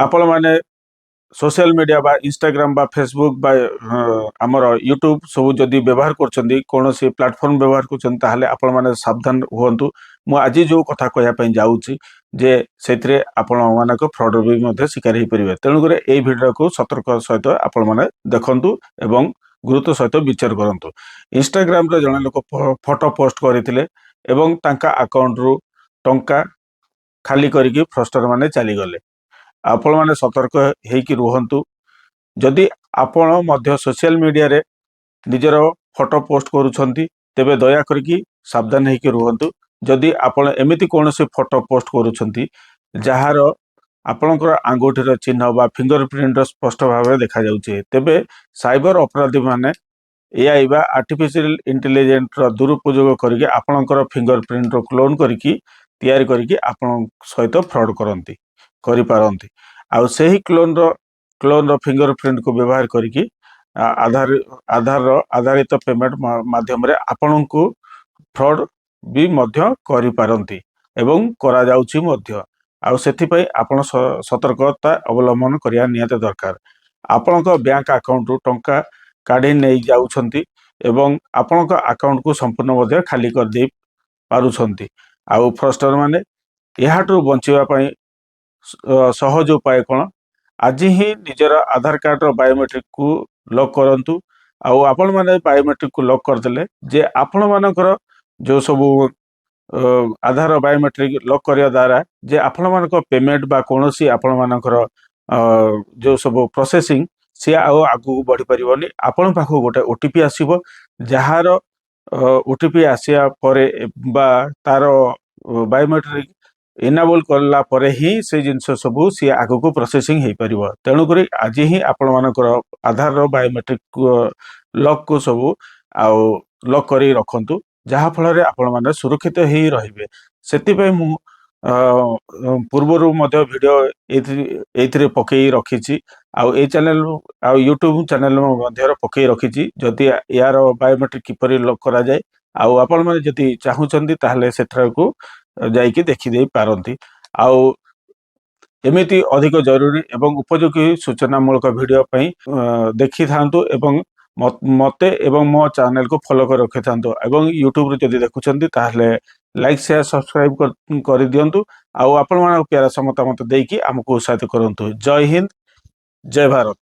आपण मैंने social media बा इंस्टाग्राम बा फेसबुक बा आमर यूट्यूब सब जदि व्यवहार कर कौन सी प्लेटफॉर्म व्यवहार कर आपण मैंने सावधान हुंतु। मु आज जो कथा कहवाई जाऊँगी जे से आपण मानक फ्रड भी शिकार हो पारे। तेणुकर ये भिडियो को सतर्क सहित आपण मैंने देखु एवं गुरुत्व सहित विचार करूँ। इंस्टाग्राम रे जड़े लोक फोटो पोस्ट करते अकाउंट रु टंका खाली करके फ्रस्टर माने चलीगले। आपण मैंने सतर्क होइकी रुहंतु। जदि आपण मध्य सोशल मीडिया रे निजर फोटो पोस्ट करूछंती तेबे दया करके सावधान होइकी रुहंतु। जदि आपण एमिति कोनोसी फोटो पोस्ट करूछंती जहार आपणकर आंगुठीर चिन्ह बा फिंगरप्रिंट स्पष्ट भाव देखा जाउछे तेबे साइबर अपराधी माने एआई बा आर्टिफिशियल इंटेलिजेंट रो दुरुपयोग करके आपणकर फिंगरप्रिंट रो क्लोन करके तैयारी करके आपण सहित फ्रॉड करंती करि पारंती। आउ सेही क्लोन रो फिंगरप्रिंट को व्यवहार करके आधारित पेमेंट माध्यम रे आपण को फ्रॉड भी मध्य करि पारंती एवं करा जाउछि मध्य। आउ सेथि पई आपण सतर्कता अवलंबन करिया नियत दरकार। आपण को बैंक अकाउंट रु टंका काढी नै जाउछंती एवं आपण को अकाउंट को संपूर्ण मध्य खाली कर दे पारुछंती। आउ फ्रस्टर माने याहाटू बंचिबा पई सहज उपाय कौन आज ही निजर आधार कार्ड रो बायोमेट्रिक को लॉक करंतु। आउ आपण माने बायोमेट्रिक को लॉक करदेले जे आपण मानकर जो सब आधार बायोमेट्रिक लॉक करिया द्वारा जे आपण मानकर पेमेंट बा कोनोसी आपण मानकर जो सब प्रोसेसिंग सी आगु बढ़ी पारिबनी। आपण पाखु गोटे ओटीपी आसीबो जहार ओटीपी आसिया परे बा तार बायोमेट्रिक इनेबल करला परे ही से जिनस सबू सी आगु को प्रोसेसिंग हो पार। तेणुक आज ही आपण मानकर आधार रो बायोमेट्रिक लॉक को सबू आउ लॉक करी रखंतु जहा फल रे आपण माने सुरक्षित ही रहिबे। सेति पई मु पूर्वरु मध्य वीडियो एथिरे पकई रखिछि आउ ए चैनल आउ यूट्यूब चैनल मध्य पकई रखिछि जदि यार बायोमेट्रिक किपरि लॉक करा जाय आउ आपण माने जदि चाहुचंदी ताहले सेथरा को जाइकी देखि दे पारंती। आउ एमिति अधिक जरूरी एवं उपयोगी सूचनामूलक वीडियो पई देखि थांतु एवं मते एवं मो चैनल को फॉलो कर रखि थांतु एवं यूट्यूब रे जदि देखुचंदी ताहले लाइक शेयर सब्सक्राइब कर दियंतु। आउ आपण मानक प्यारा समता मत देकी हमको उत्साहित करंतु। जय हिंद जय भारत।